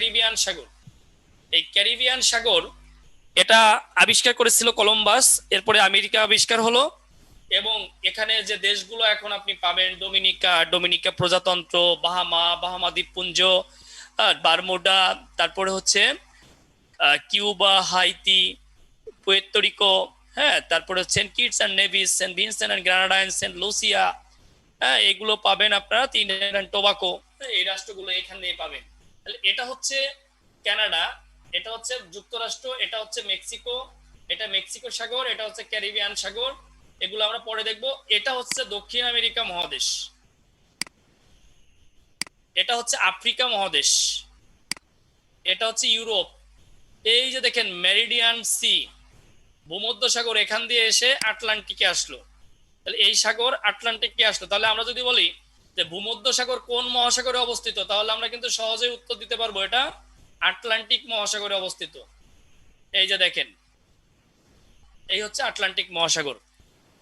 Caribbean সাগর। এই Caribbean সাগর এটা আবিষ্কার করেছিল কলম্বাস, এরপরে আমেরিকা আবিষ্কার হলো। এবং এখানে যে দেশগুলো এখন আপনি পাবেন, ডোমিনিকা প্রজাতন্ত্র, বাহামা দ্বীপপুঞ্জ, বারমুডা, তারপরে হচ্ছে কিউবা, হাইতি, পুয়ের্তো, হ্যাঁ, তারপরে Saint Kitts and Nevis, Saint Vincent and Grenadine, Saint Lucia, হ্যাঁ, এগুলো পাবেন আপনারা। ত্রিনিদাদ অ্যান্ড টোবাকো, এই রাষ্ট্রগুলো এখানে পাবেন। তাহলে এটা হচ্ছে কানাডা, এটা হচ্ছে যুক্তরাষ্ট্র, এটা হচ্ছে মেক্সিকো, এটা মেক্সিকো সাগর, এটা হচ্ছে ক্যারিবিয়ান সাগর, এগুলো আমরা পরে দেখব। এটা হচ্ছে দক্ষিণ আমেরিকা মহাদেশ, এটা হচ্ছে আফ্রিকা মহাদেশ, এটা হচ্ছে ইউরোপ। এই যে দেখেন মেরিডিয়ান সি, ভূমধ্যসাগর এখান দিয়ে এসে আটলান্টিকে আসলো। তাহলে এই সাগর আটলান্টিকে আসলো। তাহলে আমরা যদি বলি যে ভূমধ্যসাগর কোন মহাসাগরে অবস্থিত, তাহলে আমরা কিন্তু সহজেই উত্তর দিতে পারবো, এটা আটলান্টিক মহাসাগরে অবস্থিত। এই যে দেখেন, এই হচ্ছে আটলান্টিক মহাসাগর।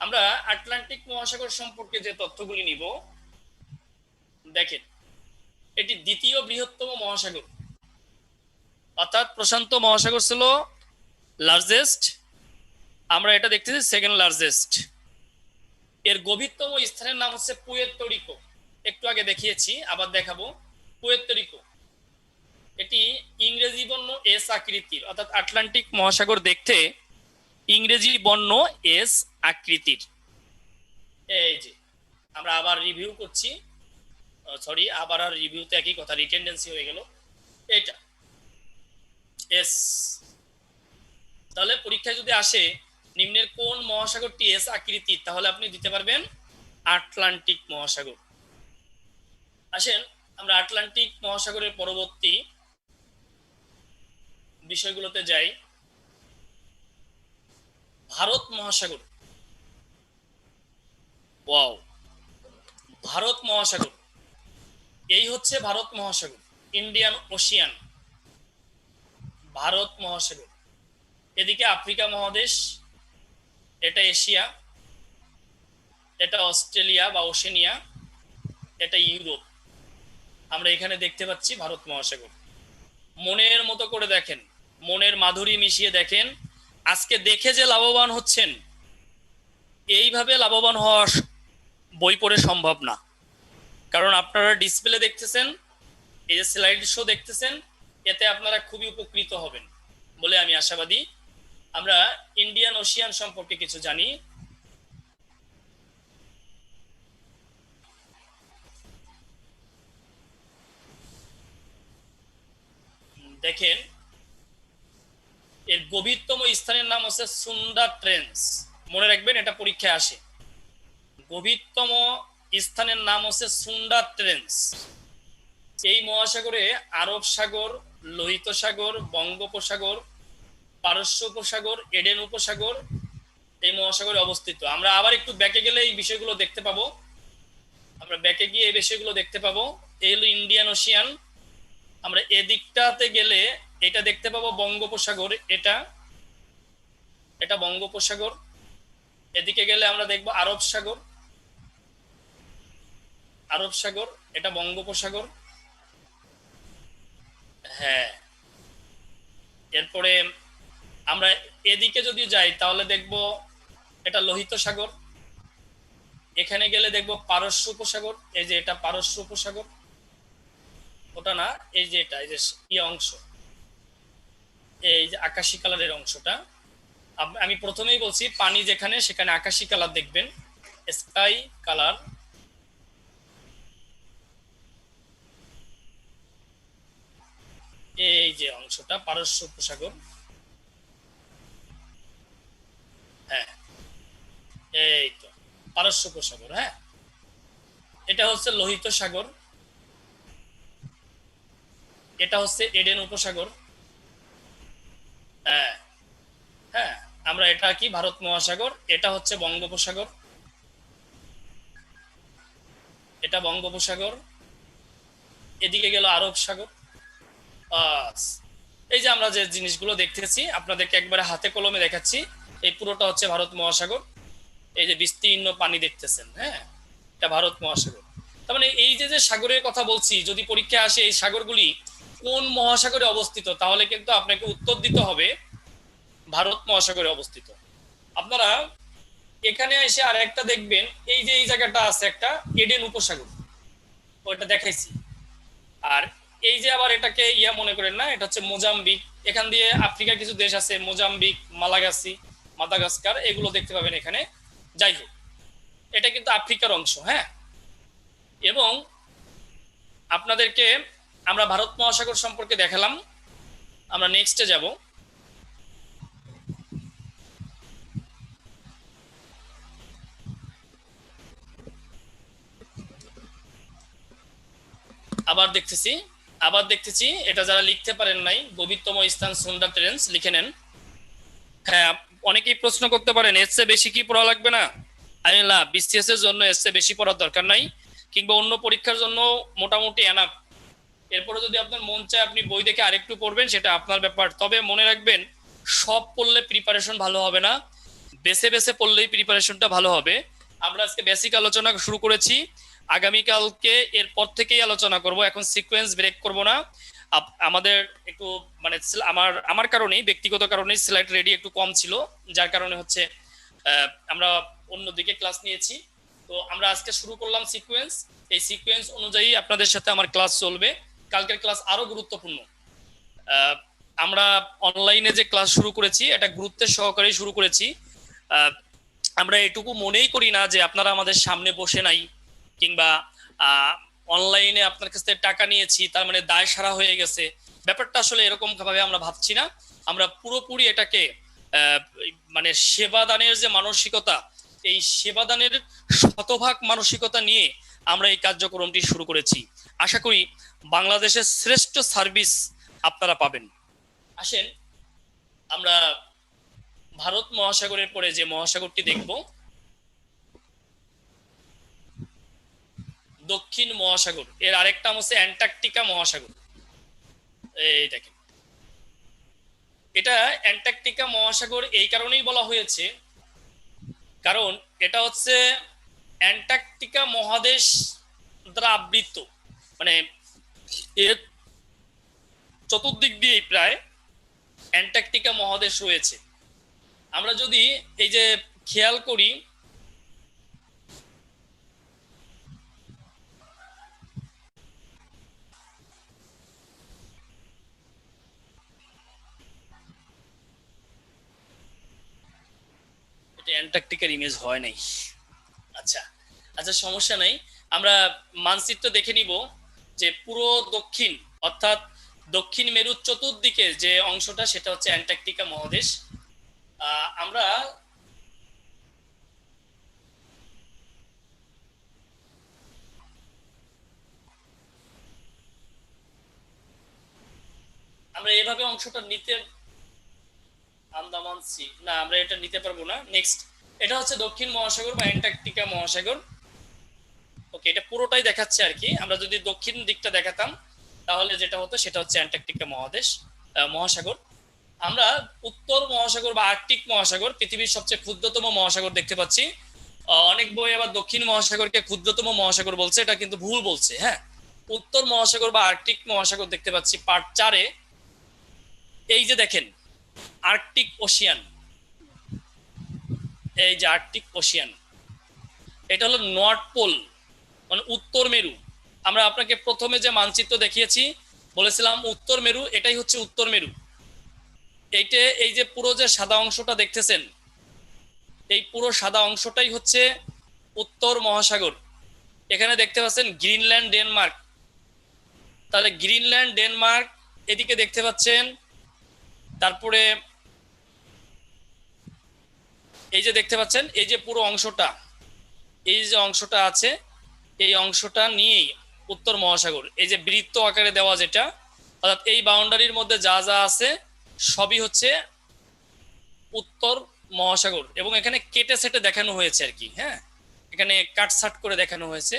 আমরা আটলান্টিক মহাসাগর সম্পর্কে যে তথ্যগুলি নিব, দেখেন এটি দ্বিতীয় বৃহত্তম মহাসাগর, অর্থাৎ প্রশান্ত মহাসাগর ছিল লার্জেস্ট, আমরা এটা দেখতেছি সেকেন্ড লার্জেস্ট। এর গভীরতম স্থানের নাম হচ্ছে পুয়ের্তো রিকো, একটু আগে দেখিয়েছি, আবার দেখাবো। পুয়ের্তো রিকো, এটি ইংরেজি বর্ণ এস আকৃতির, অর্থাৎ আটলান্টিক মহাসাগর দেখতে ইংরেজি বর্ণ এস আকৃতির। এই যে আমরা আবার রিভিউ করছি, সরি, আবার আর রিভিউতে একই কথা, রিটেন্ডেন্সি হয়ে গেল। এটা এস। তাহলে পরীক্ষায় যদি আসে নিম্নের কোন মহাসাগরটি এস আকৃতির, তাহলে আপনি দিতে পারবেন আটলান্টিক মহাসাগর। আসেন আমরা আটলান্টিক মহাসাগরের পরবর্তী বিষয়গুলোতে যাই। ভারত মহাসাগর, ওয়াও, ভারত মহাসাগর, এই হচ্ছে ভারত মহাসাগর, ইন্ডিয়ান ওশিয়ান, ভারত মহাসাগর। এদিকে আফ্রিকা মহাদেশ, এটা এশিয়া, এটা অস্ট্রেলিয়া বা ওশেনিয়া, এটা ইউরোপ। আমরা এখানে দেখতে পাচ্ছি ভারত মহাসাগর। মনের মতো করে দেখেন, মনের মাধুরী মিশিয়ে দেখেন। আজকে দেখে যে লাভবান হচ্ছেন, এইভাবে লাভবান হওয়া বই পড়ে সম্ভব না। কারণ আপনারা ডিসপ্লে দেখতেছেন, এই যে স্লাইড শো দেখতেছেন, এতে আপনারা খুবই উপকৃত হবেন বলে আমি আশাবাদী। আমরা ইন্ডিয়ান ওশিয়ান সম্পর্কে কিছু জানি। দেখেন এর গভীরতম স্থানের নাম হচ্ছে সুন্দর ট্রেন্স, মনে রাখবেন, এটা পরীক্ষায় আসে। গভীরতম স্থানের নাম হচ্ছে সুন্দর ট্রেন্স। এই মহাসাগরে আরব সাগর, লোহিত সাগর, বঙ্গোপসাগর, পারস্য উপসাগর, এডেন উপসাগর এই মহাসাগরে অবস্থিত। আমরা আবার একটু ব্যাকে গেলে এই বিষয়গুলো দেখতে পাবো, আমরা ব্যাকে গিয়ে এই বিষয়গুলো দেখতে পাবো। এই হলো ইন্ডিয়ান ওশিয়ান। আমরা এদিকটাতে গেলে এটা দেখতে পাবো বঙ্গোপসাগর, এটা এটা বঙ্গোপসাগর। এদিকে গেলে আমরা দেখবো আরব সাগর, আরব সাগর, এটা বঙ্গোপসাগর। হ্যাঁ, এরপরে আমরা এদিকে যদি যাই তাহলে দেখবো এটা লোহিত সাগর। এখানে গেলে দেখবো পারস্য উপসাগর, এই যে এটা পারস্য উপসাগর, ওটা না, এই যে এটা, এই যে অংশ, এই যে আকাশী কালারের অংশটা। আমি প্রথমেই বলছি পানি যেখানে সেখানে আকাশী কালার দেখবেন, স্কাই কালার। এই যে অংশটা পারস্য উপসাগর, হ্যাঁ, এই তো পারস্য উপসাগর। হ্যাঁ, এটা হচ্ছে লোহিত সাগর, এটা হচ্ছে এডেন উপসাগর। হ্যাঁ হ্যাঁ, আমরা এটা কি ভারত মহাসাগর, এটা হচ্ছে বঙ্গোপসাগর, এটা বঙ্গোপসাগর। এদিকে গেল আরব সাগর। এই যে আমরা যে জিনিসগুলো দেখতেছি আপনাদেরকে একবারে হাতে কলমে দেখাচ্ছি। এই পুরোটা হচ্ছে ভারত মহাসাগর, এই যে বিস্তীর্ণ পানি দেখতেছেন, হ্যাঁ, এটা ভারত মহাসাগর। তার মানে এই যে যে সাগরের কথা বলছি, যদি পরীক্ষায় আসে এই সাগরগুলি কোন মহাসাগরে অবস্থিত, তাহলে কিন্তু আপনাকে উত্তর দিতে হবে ভারত মহাসাগরে অবস্থিত। আপনারা এখানে এসে আর একটা দেখবেন, এই যে এই জায়গাটা আছে একটা এডেন উপসাগর, ওইটা দেখাইছি। আর এই যে আবার এটাকে ইয়া মনে করেন না, এটা হচ্ছে মোজাম্বিক। এখান দিয়ে আফ্রিকার কিছু দেশ আছে, মোজাম্বিক, মালাগাসি, মাদাগাস্কার, এগুলো দেখতে পাবেন এখানে। যাই হোক, এটা কিন্তু আফ্রিকার অংশ, হ্যাঁ। এবং আপনাদেরকে আমরা ভারত মহাসাগর সম্পর্কে দেখালাম। আমরা নেক্সটে যাব। আবার দেখতেছি এটা যারা লিখতে পারেন নাই, গভীরতম স্থান সুন্দারটেন্স লিখে নেন। হ্যাঁ, অনেকেই প্রশ্ন করতে পারেন এর চেয়ে বেশি কি পড়া লাগবে না। আমি না, বিসিএস এর জন্য এর চেয়ে বেশি পড়ার দরকার নাই, কিংবা অন্য পরীক্ষার জন্য মোটামুটি এনাফ। এরপরে যদি আপনার মন চায় আপনি বই দেখে আরেকটু পড়বেন, সেটা আপনার ব্যাপার। তবে মনে রাখবেন, সব পড়লে প্রিপারেশন ভালো হবে না, বেছে বেছে পড়লেই প্রিপারেশনটা ভালো হবে। আমরা আজকে বেসিক আলোচনা শুরু করেছি, আগামীকালকে এরপর থেকেই আলোচনা করব। এখন সিকোয়েন্স ব্রেক করব না। আমাদের একটু মানে আমার কারণেই, ব্যক্তিগত কারণেই স্লাইড রেডি একটু কম ছিল, যার কারণে হচ্ছে আমরা অন্যদিকে ক্লাস নিয়েছি। তো আমরা আজকে শুরু করলাম সিকোয়েন্স। এই সিকোয়েন্স অনুযায়ী আপনাদের সাথে আমার ক্লাস চলবে। কালকের ক্লাস আরো গুরুত্বপূর্ণ। আমরা অনলাইনে যে ক্লাস শুরু করেছি, এটা গুরুত্বের সহকারে শুরু করেছি। আমরা এটুকু মনেই করি না যে আপনারা আমাদের সামনে বসে নাই, কিংবা অনলাইনে আপনার কাছ থেকে টাকা নিয়েছি তার মানে দায় সারা হয়ে গেছে। ব্যাপারটা আসলে এরকম ভাবে আমরা ভাবছি না। আমরা পুরোপুরি এটাকে মানে সেবাদানের যে মানসিকতা, এই সেবাদানের শতভাগ মানসিকতা নিয়ে আমরা এই কার্যক্রমটি শুরু করেছি। আশা করি বাংলাদেশের শ্রেষ্ঠ সার্ভিস আপনারা পাবেন। আসেন আমরা ভারত মহাসাগরের পরে যে মহাসাগরটি দেখব, দক্ষিণ মহাসাগর। এর আরেকটা হচ্ছে অ্যান্টার্কটিকা মহাসাগর। এই দেখেন, এটা অ্যান্টার্কটিকা মহাসাগর এই কারণেই বলা হয়েছে, কারণ এটা হচ্ছে অ্যান্টার্কটিকা মহাদেশ দ্বারা আবৃত। মানে এর চতুর্দিক দিয়ে প্রায় অ্যান্টার্কটিকা মহাদেশ রয়েছে। আমরা যদি এই যে খেয়াল করি, এটা অ্যান্টার্কটিকার ইমেজ হয় নাই। আচ্ছা আচ্ছা, সমস্যা নাই। আমরা মানচিত্র দেখে নিব যে পুরো দক্ষিণ, অর্থাৎ দক্ষিণ মেরুর চতুর্দিকে যে অংশটা, সেটা হচ্ছে অ্যান্টার্কটিকা মহাদেশ। আমরা আমরা এভাবে অংশটা নিতে, আন্দামান সি, না আমরা এটা নিতে পারবো না। নেক্সট, এটা হচ্ছে দক্ষিণ মহাসাগর বা অ্যান্টার্কটিকা মহাসাগর। ওকে, এটা পুরোটাই দেখাচ্ছে আর কি। আমরা যদি দক্ষিণ দিকটা দেখাতাম, তাহলে যেটা হতো সেটা হচ্ছে অ্যান্টার্কটিকা মহাসাগর। আমরা উত্তর মহাসাগর বা আর্কটিক মহাসাগর, পৃথিবীর সবচেয়ে ক্ষুদ্রতম মহাসাগর দেখতে পাচ্ছি। অনেক বই আবার দক্ষিণ মহাসাগরকে ক্ষুদ্রতম মহাসাগর বলছে, এটা কিন্তু ভুল বলছে। হ্যাঁ, উত্তর মহাসাগর বা আর্কটিক মহাসাগর দেখতে পাচ্ছি পার্ট 4-এ। এই যে দেখেন আর্কটিক ওশিয়ান, এই যে আর্কটিক ওশিয়ান, এটা হলো নর্থ পোল, মানে উত্তর মেরু। আমরা আপনাকে প্রথমে যে মানচিত্র দেখিয়েছি, বলেছিলাম উত্তর মেরু, এটাই হচ্ছে উত্তর মেরু। এই যে পুরো যে সাদা অংশটা দেখতেছেন, এই পুরো সাদা অংশটাই হচ্ছে উত্তর মহাসাগর। এখানে দেখতে পাচ্ছেন গ্রিনল্যান্ড, ডেনমার্ক। তাহলে গ্রিনল্যান্ড, ডেনমার্ক এদিকে দেখতে পাচ্ছেন। তারপরে এই যে দেখতে পাচ্ছেন, এই যে পুরো অংশটা, এই যে অংশটা আছে, এই অংশটা নিয়েই উত্তর মহাসাগর। এই যে বৃত্ত আকারে দেওয়া যেটা, অর্থাৎ এই বাউন্ডারির মধ্যে যা যা আছে সবই হচ্ছে উত্তর মহাসাগর। এবং এখানে কেটে সেটে দেখানো হয়েছে আর কি। হ্যাঁ, এখানে কাটসাট করে দেখানো হয়েছে।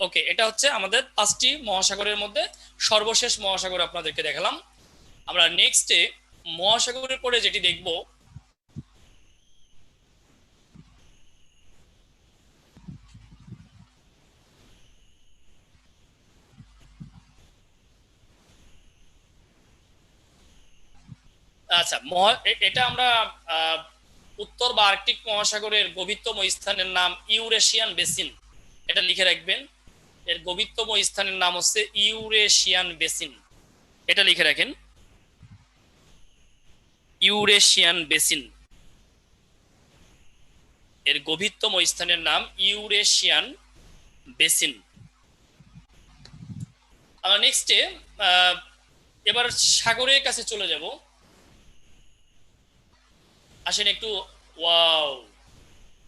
ওকে, এটা হচ্ছে আমাদের 5টি মহাসাগরের মধ্যে সর্বশেষ মহাসাগর আপনাদেরকে দেখালাম। আমরা নেক্সটে মহাসাগরের পরে যেটি দেখব, আচ্ছা, এটা আমরা আহ, উত্তর বা আর্কটিক মহাসাগরের গভীরতম স্থানের নাম ইউরেশিয়ান বেসিন, এটা লিখে রাখবেন। এর গভীরতম স্থানের নাম হচ্ছে ইউরেশিয়ান বেসিন, এটা লিখে রাখেন, ইউরেশিয়ান বেসিন। এর গভীরতম স্থানের নাম ইউরেশিয়ান বেসিন। আমরা নেক্সটে এবার সাগরের কাছে চলে যাব। আসেন একটু, ওয়াও,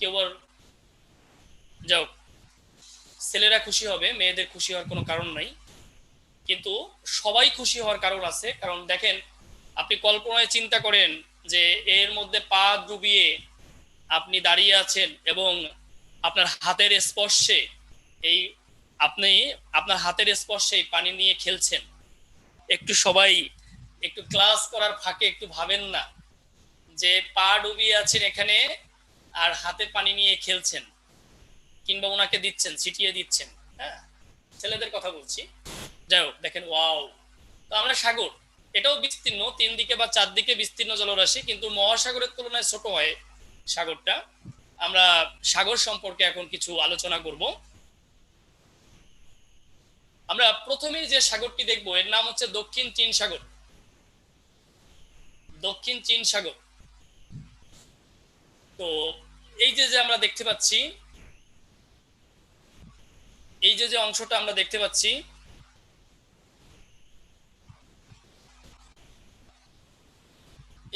কেউ যাও, ছেলেরা খুশি হবে, মেয়েদের খুশি হওয়ার কোনো কারণ নাই, কিন্তু সবাই খুশি হওয়ার কারণ আছে। কারণ দেখেন, আপনি কল্পনায় চিন্তা করেন যে এর মধ্যে পা ডুবিয়ে আপনি দাঁড়িয়ে আছেন এবং আপনার হাতের স্পর্শে এই আপনি আপনার হাতের স্পর্শে পানি নিয়ে খেলছেন। একটু সবাই একটু ক্লাস করার ফাঁকে একটু ভাবেন না যে পা ডুবিয়ে আছেন এখানে আর হাতে পানি নিয়ে খেলছেন, কিংবা ওনাকে দিচ্ছেন, ছিটিয়ে দিচ্ছেন। হ্যাঁ, ছেলেদের কথা বলছি। যাই হোক, দেখেন, ওয়াও। তো আমরা সাগর, এটাও বিস্তীর্ণ, 3 দিকে বা 4 দিকে বিস্তীর্ণ জলরাশি, কিন্তু মহাসাগরের তুলনায় ছোট হয় সাগরটা। আমরা সাগর সম্পর্কে এখন কিছু আলোচনা করব। আমরা প্রথমেই যে সাগরটি দেখব এর নাম হচ্ছে দক্ষিণ চীন সাগর। দক্ষিণ চীন সাগর। তো এই যে যে আমরা দেখতে পাচ্ছি, এই যে যে অংশটা আমরা দেখতে পাচ্ছি,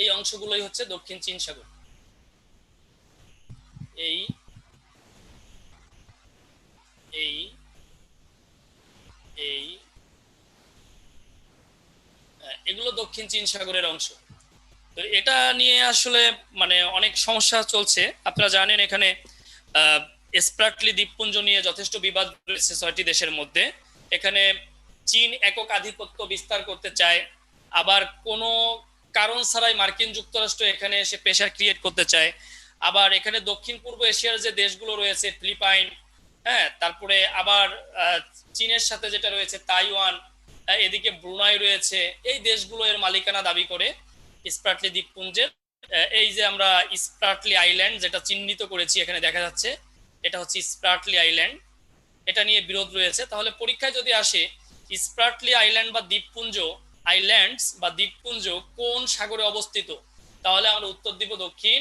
এই অংশগুলোই হচ্ছে দক্ষিণ চীন সাগর। এই এই এই এগুলো দক্ষিণ চীন সাগরের অংশ। তো এটা নিয়ে আসলে মানে অনেক সমস্যা চলছে। আপনারা জানেন এখানে স্প্রাটলি দ্বীপপুঞ্জ নিয়ে যথেষ্ট বিবাদ রয়েছে 6টি দেশের মধ্যে। এখানে চীন একক আধিপত্য বিস্তার করতে চায়, আবার কোনো কারণ ছাড়াই মার্কিন যুক্তরাষ্ট্র এখানে এসে প্রেশার ক্রিয়েট করতে চায়। আবার এখানে দক্ষিণ পূর্ব এশিয়ার যে দেশগুলো রয়েছে, ফিলিপাইন, হ্যাঁ, তারপরে আবার চীনের সাথে যেটা রয়েছে তাইওয়ান, এদিকে ব্রুনাই রয়েছে, এই দেশগুলো এর মালিকানা দাবি করে স্প্রাটলি দ্বীপপুঞ্জের। এই যে আমরা স্প্রাটলি আইল্যান্ড যেটা চিহ্নিত করেছি এখানে দেখা যাচ্ছে, এটা হচ্ছে স্প্রাটলি আইল্যান্ড, এটা নিয়ে বিরোধ রয়েছে। তাহলে পরীক্ষায় যদি আসে স্প্রাটলি আইল্যান্ড বা দ্বীপপুঞ্জ, আইল্যান্ডস বা দ্বীপপুঞ্জ কোন সাগরে অবস্থিত, তাহলে আমরা উত্তর দিব দক্ষিণ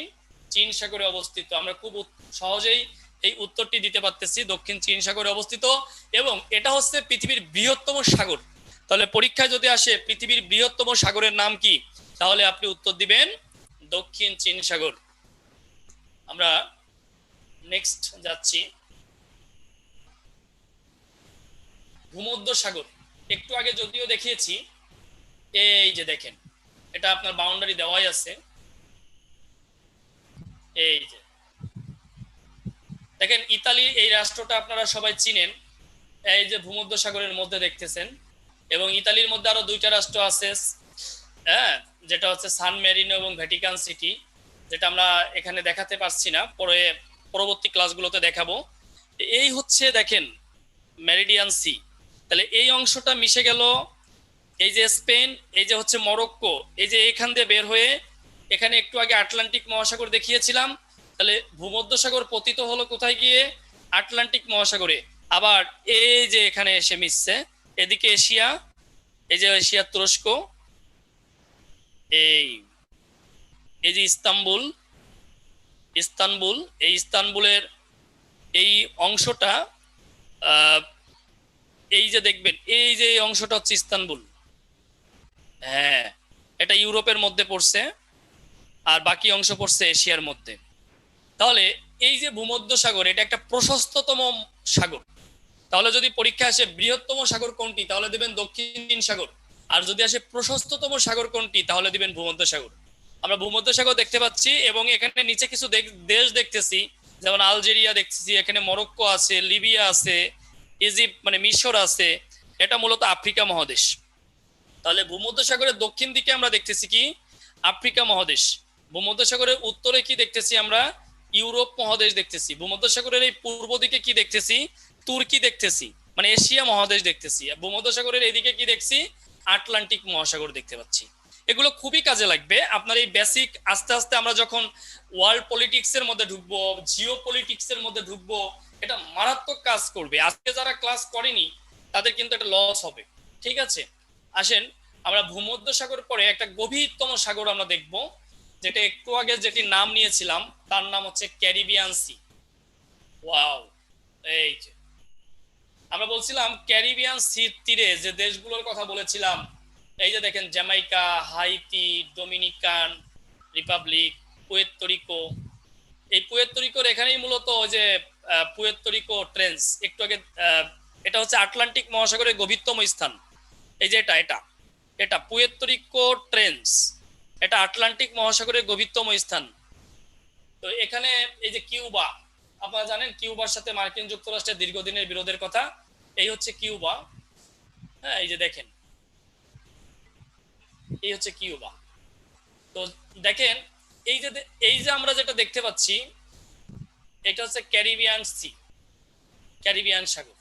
চীন সাগরে অবস্থিত। আমরা খুব সহজেই এই উত্তরটি দিতে পারতেছি, দক্ষিণ চীন সাগরে অবস্থিত, এবং এটা হচ্ছে পৃথিবীর বৃহত্তম সাগর। তাহলে পরীক্ষায় যদি আসে পৃথিবীর বৃহত্তম সাগরের নাম কি, তাহলে আপনি উত্তর দিবেন দক্ষিণ চীন সাগর। আমরা নেক্সট যাচ্ছি, ভূমধ্য সাগর। একটু আগে যদিও দেখিয়েছি, এই যে দেখেন, এটা আপনার বাউন্ডারি দেওয়াই আছে, এই যে দেখেন, ইতালি এই রাষ্ট্রটা আপনারা সবাই চিনেন, এই যে ভূমধ্য সাগরের মধ্যে দেখতেছেন। এবং ইতালির মধ্যে আরো 2টা রাষ্ট্র আছে, হ্যাঁ, যেটা হচ্ছে সান মেরিনো এবং ভ্যাটিকান সিটি, যেটা আমরা এখানে দেখাতে পারছি না, পরে পরবর্তী ক্লাসগুলোতে দেখাবো। এই হচ্ছে দেখেন মেরিডিয়ান সি। তাহলে এই অংশটা মিশে গেল, এই যে স্পেন, এই যে হচ্ছে মরক্কো, এই যে এখান দিয়ে বের হয়ে এখানে একটু আগে আটলান্টিক মহাসাগর দেখিয়েছিলাম। তাহলে ভূমধ্যসাগর পতিত হলো কোথায় গিয়ে, আটলান্টিক মহাসাগরে। আবার এই যে এখানে এসে মিশছে, এদিকে এশিয়া, এই যে এশিয়া তুরস্ক, এই এই যে ইস্তাম্বুল, ইস্তানবুল, এই ইস্তানবুলের এই অংশটা, এই যে দেখবেন এই যে এই অংশটা হচ্ছে ইস্তানবুল। হ্যাঁ, এটা ইউরোপের মধ্যে পড়ছে, আর বাকি অংশ পড়ছে এশিয়ার মধ্যে। তাহলে এই যে ভূমধ্য সাগর, এটা একটা প্রশস্ততম সাগর। তাহলে যদি পরীক্ষা আসে বৃহত্তম সাগর কোনটি, তাহলে দিবেন দক্ষিণ সাগর। আর যদি আসে প্রশস্ততম সাগর কোনটি, তাহলে দিবেন ভূমধ্য সাগর। আমরা ভূমধ্য সাগর দেখতে পাচ্ছি, এবং এখানে নিচে কিছু দেশ দেখতেছি, যেমন আলজেরিয়া দেখতেছি, এখানে মরক্কো আছে, লিবিয়া আছে, ইজিপ্ট মানে মিশর আছে। এটা মূলত আফ্রিকা মহাদেশ। তাহলে ভূমধ্য সাগরের দক্ষিণ দিকে আমরা দেখতেছি কি, আফ্রিকা মহাদেশ। ভূমধ্য সাগরের উত্তরে কি দেখতেছি আমরা, ইউরোপ মহাদেশ দেখতেছি। ভূমধ্য সাগরের এই পূর্ব দিকে কি দেখতেছি, তুর্কি দেখতেছি, মানে এশিয়া মহাদেশ দেখতেছি। ভূমধ্য সাগরের এইদিকে কি দেখছি, আটলান্টিক মহাসাগর দেখতে পাচ্ছি। এগুলো খুবই কাজে লাগবে আপনার এই বেসিক। আস্তে আস্তে আমরা যখন ওয়ার্ল্ড পলিটিক্স এর মধ্যে ঢুকবো, জিও পলিটিক্স এর মধ্যে ঢুকবো, এটা মারাত্মক কাজ করবে। আজকে যারা ক্লাস করেনি তাদের কিন্তু এটা লস হবে। ঠিক আছে, আসেন আমরা ভূমধ্য সাগর পরে একটা গভীরতম সাগর আমরা দেখব, যেটা একটু আগে যেটি নাম নিয়েছিলাম তার নাম হচ্ছে ক্যারিবিয়ান সি। ওয়াও, এই যে আমরা বলছিলাম ক্যারিবিয়ান সির তীরে যে দেশগুলোর কথা বলেছিলাম, এই যে দেখেন Jamaica, Haiti, Dominican Republic, Puerto. এই পুয়ের্তো এখানেই মূলত যে পুয়ের্তো ট্রেন্স একটু আগে, এটা হচ্ছে আটলান্টিক মহাসাগরের গভীরতম স্থান। এই যে এটা এটা এটা পুয়ের্তো ট্রেন্স, এটা আটলান্টিক মহাসাগরের গভীরতম স্থান। তো এখানে এই যে কিউবা, আপনারা জানেন কিউবার সাথে মার্কিন যুক্তরাষ্ট্রের দীর্ঘদিনের বিরোধের কথা। এই হচ্ছে কিউবা। হ্যাঁ, এই যে দেখেন, এই হচ্ছে কিউবা। তো দেখেন এই যে আমরা যেটা দেখতে পাচ্ছি, এটা হচ্ছে ক্যারিবিয়ান সি, ক্যারিবিয়ান সাগর।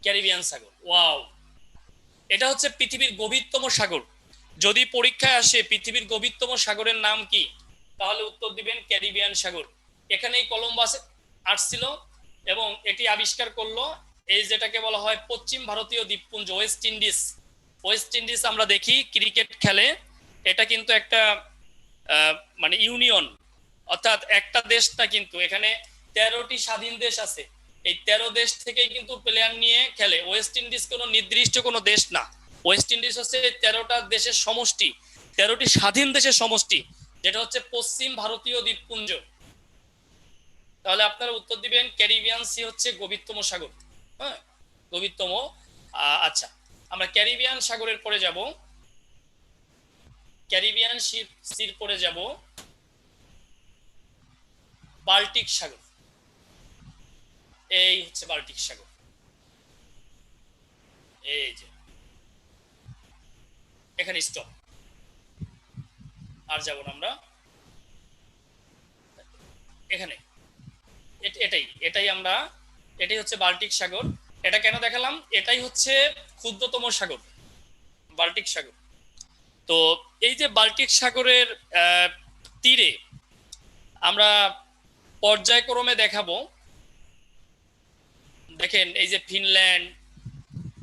ক্যারিবিয়ান সাগর, ওয়াও। এটা হচ্ছে পৃথিবীর গভীরতম সাগর। যদি পরীক্ষায় আসে পৃথিবীর গভীরতম সাগরের নাম কি, তাহলে উত্তর দিবেন ক্যারিবিয়ান সাগর। এখানেই কলম্বাস আসছিল এবং এটি আবিষ্কার করলো এই যেটাকে বলা হয় পশ্চিম ভারতীয় দ্বীপপুঞ্জ, ওয়েস্ট ইন্ডিজ। ওয়েস্ট ইন্ডিজ আমরা দেখি ক্রিকেট খেলে, এটা কিন্তু একটা মানে ইউনিয়ন, অর্থাৎ একটা দেশ না, কিন্তু এখানে 13টি স্বাধীন দেশ আছে। এই 13 দেশ থেকেই কিন্তু প্লেয়ার নিয়ে খেলে। ওয়েস্ট ইন্ডিজ কোনো নির্দিষ্ট কোনো দেশ না, ওয়েস্ট ইন্ডিজ হচ্ছে 13টা দেশের সমষ্টি, 13টি স্বাধীন দেশের সমষ্টি, যেটা হচ্ছে পশ্চিম ভারতীয় দ্বীপপুঞ্জ। তাহলে আপনারা উত্তর দিবেন ক্যারিবিয়ান সি হচ্ছে গভীরতম সাগর। হ্যাঁ, গভীরতম। আচ্ছা, আমরা ক্যারিবিয়ান সাগরের পরে যাব, ক্যারিবিয়ান সির পরে যাব বাল্টিক সাগর। এই হচ্ছে বাল্টিক সাগর, এই যে এখানে স্টপ, আর যাব না আমরা এখানে। এটাই আমরা, এটাই হচ্ছে বাল্টিক সাগর। এটা কেন দেখালাম, এটাই হচ্ছে ক্ষুদ্রতম সাগর, বাল্টিক সাগর। তো এই যে বাল্টিক সাগরের তীরে আমরা পর্যায়ক্রমে দেখাবো। দেখেন এই যে ফিনল্যান্ড,